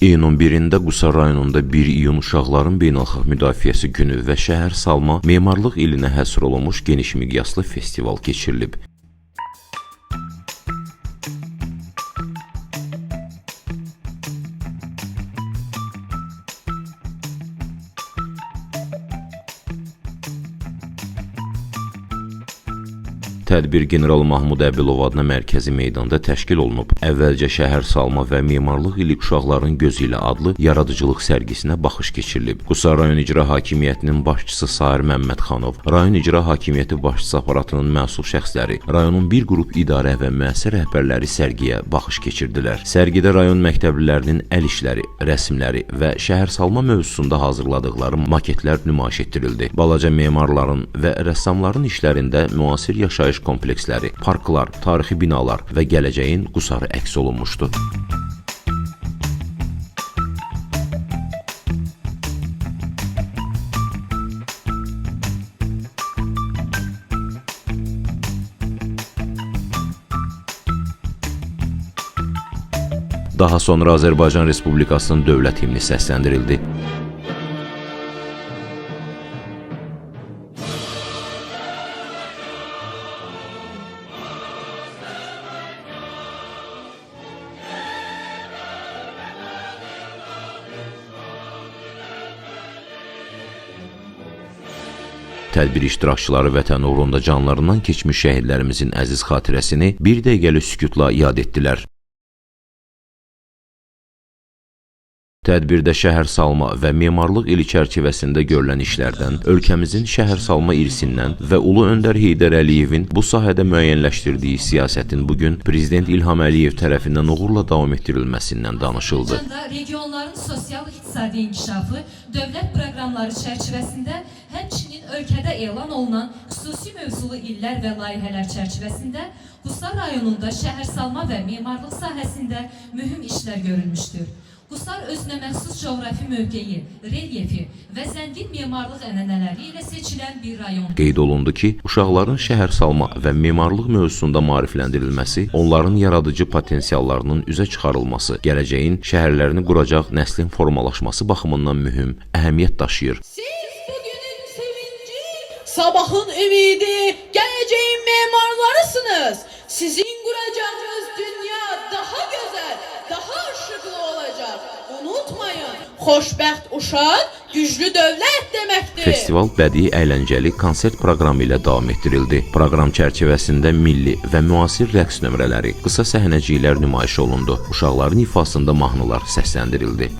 İyunun 1-də Qusar rayonunda 1 iyun Uşaqların Beynəlxalq Müdafiəsi Günü və Şəhər Salma Memarlıq ilinə həsr olunmuş geniş miqyaslı festival keçirilib. Tədbir General Mahmud Əbilov adına mərkəzi meydanda təşkil olunub. Əvvəlcə Şəhər Salma və Memarlıq ili Uşaqların Gözü ilə adlı yaradıcılıq sərgisinə baxış keçirilib. Qusar rayon İcra Hakimiyyətinin başçısı Sahir Məmmədxanov, rayon İcra Hakimiyyəti başçısı aparatının məsul şəxsləri, rayonun bir qrup idarə və müəssisə rəhbərləri sərgiyə baxış keçirdilər. Sərgidə rayon məktəblilərinin əl işləri, rəsmləri və şəhər salma mövzusunda hazırladıqları maketlər nümayiş etdirildi. Balaca memarların və rəssamların işlərində müasir yaşayış kompleksləri, parklar, tarixi binalar və gələcəyin Qusarı əks olunmuşdu. Daha sonra Azərbaycan Respublikasının dövlət himni səsləndirildi. Tədbir iştirakçıları vətən uğrunda canlarından keçmiş şəhidlərimizin əziz xatirəsini bir dəqiqəlik sükutla yad etdilər. Tədbirdə şəhər salma və memarlıq ili çərçivəsində görülən işlərdən, ölkəmizin şəhər salma irsindən və Ulu Öndər Heydər Əliyevin bu sahədə müəyyənləşdirdiyi siyasətin bugün Prezident İlham Əliyev tərəfindən uğurla davam etdirilməsindən danışıldı. Regionların sosial-iqtisadi inkişafı dövlət proqramları çərçivəsində, həmçinin ölkədə elan olunan xüsusi mövzulu illər və layihələr çərçivəsində Qusar rayonunda şəhər salma və memarlıq sahəsində mühüm işlər görülmüşdür. Qusar özünə məxsus coğrafi mövqeyi, relyefi və zəngin memarlıq ənənələri ilə seçilən bir rayon. Qeyd olundu ki, uşaqların şəhər salma və memarlıq mövzusunda maarifləndirilməsi, onların yaradıcı potensiallarının üzə çıxarılması, gələcəyin şəhərlərini quracaq nəslin formalaşması baxımından mühüm əhəmiyyət daşıyır. Siz bugünün sevinci, sabahın ümidi, gələcəyin memarlarısınız. Sizin quracağınız dünya daha gözəl, daha ışıqlı olacaq. Unutmayın, xoşbəxt uşaq güclü dövlət deməkdir. Festival bədii əyləncəli konsert proqramı ilə davam etdirildi. Proqram çərçivəsində milli və müasir rəqs nömrələri, qısa səhnəciklər nümayiş olundu. Uşaqların ifasında mahnılar səsləndirildi.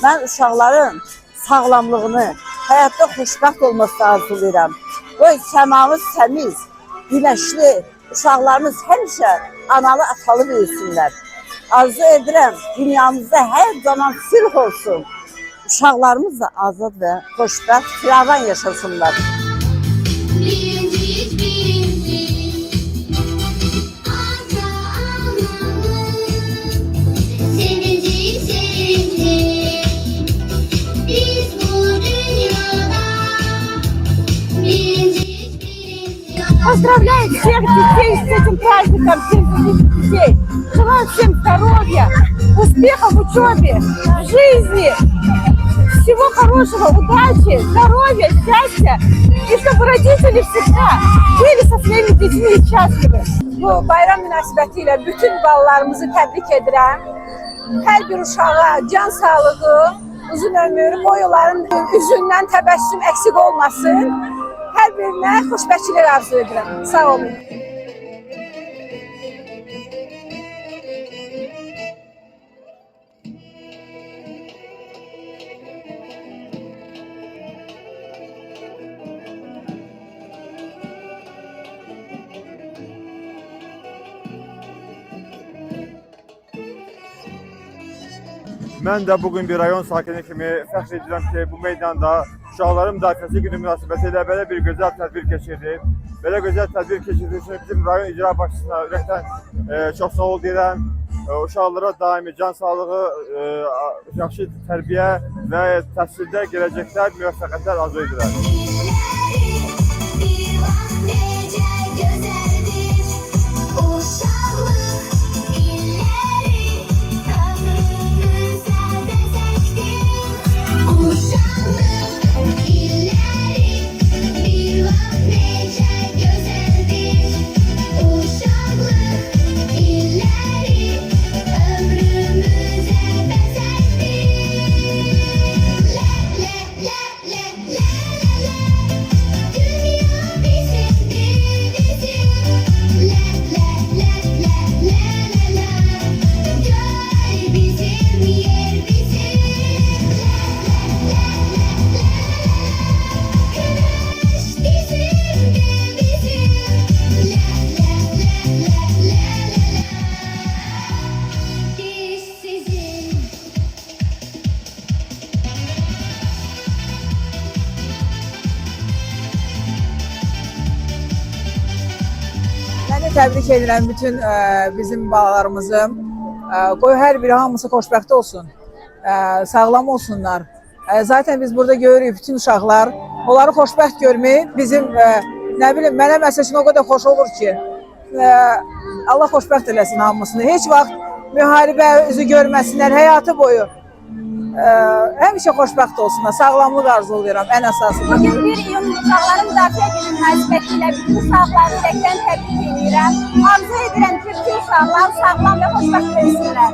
Mən uşaqların sağlamlığını, həyatda xoşbəxt olmasını arzulayıram. Qoy səmamız təmiz, günəşli, uşaqlarımız həmişə analı, atalı büyüsünlər. Arzu edirəm, dünyamızda hər zaman sülh olsun. Uşaqlarımız da azad və xoşbəxt, firavan yaşasınlar. Поздравляю всех детей с этим праздником, всех детей. Желаю всем здоровья, успехов в учебе, в жизни, всего хорошего, удачи, здоровья, счастья. И чтобы родители всегда были со своими детьми счастливы. Bu bayram münasibətilə bütün balalarımızı təbrik edirəm. Hər bir uşağa can sağlığı, uzun ömür, boyların üzündən təbəssüm eksik olmasın. Hər birinə xoşbəxtçilik arzu edirəm. Sağ olun. Mən də bugün bir rayon sakini kimi fəxr edirəm ki, bu meydanda Uşaqların Müdafiəsi Günü münasibətilə belə bir gözəl tədbir keçirdik. Belə gözəl tədbir keçirdiyi üçün bizim rayon icra başçısına ürəkdən çox sağ ol deyirəm. Uşaqlara daimi can sağlığı, yaxşı tərbiyə və təhsildə gələcəklər, müvəffəqiyyətlər arzu edirəm. Yenə təbrik edirəm bütün bizim balalarımızı. Qoy hər biri hamısı xoşbəxt olsun, sağlam olsunlar. Zaten biz burada görürük bütün uşaqlar, onları xoşbəxt görmək bizim, nə bilim, mənə məsəl üçün o qədər xoş olur ki, Allah xoşbəxt eləsin hamısını. Heç vaxt müharibə üzü görməsinlər həyatı boyu. Həmişə xoşbəxt olsunlar, sağlamlıq arzulayıram ən əsasında. Bugün 1 iyun Uşaqların Müdafiə Günü münasibətilə bütün uşaqları ürəkdən təbrik edirəm. Arzu edirəm ki, bütün uşaqlar sağlam və xoşbəxt olsunlar.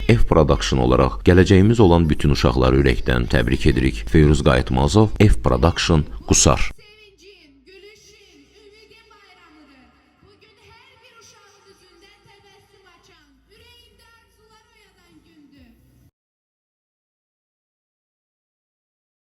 F Production olaraq gələcəyimiz olan bütün uşaqları ürəkdən təbrik edirik. Feyruz Qayıtmazov, F Production, Qusar.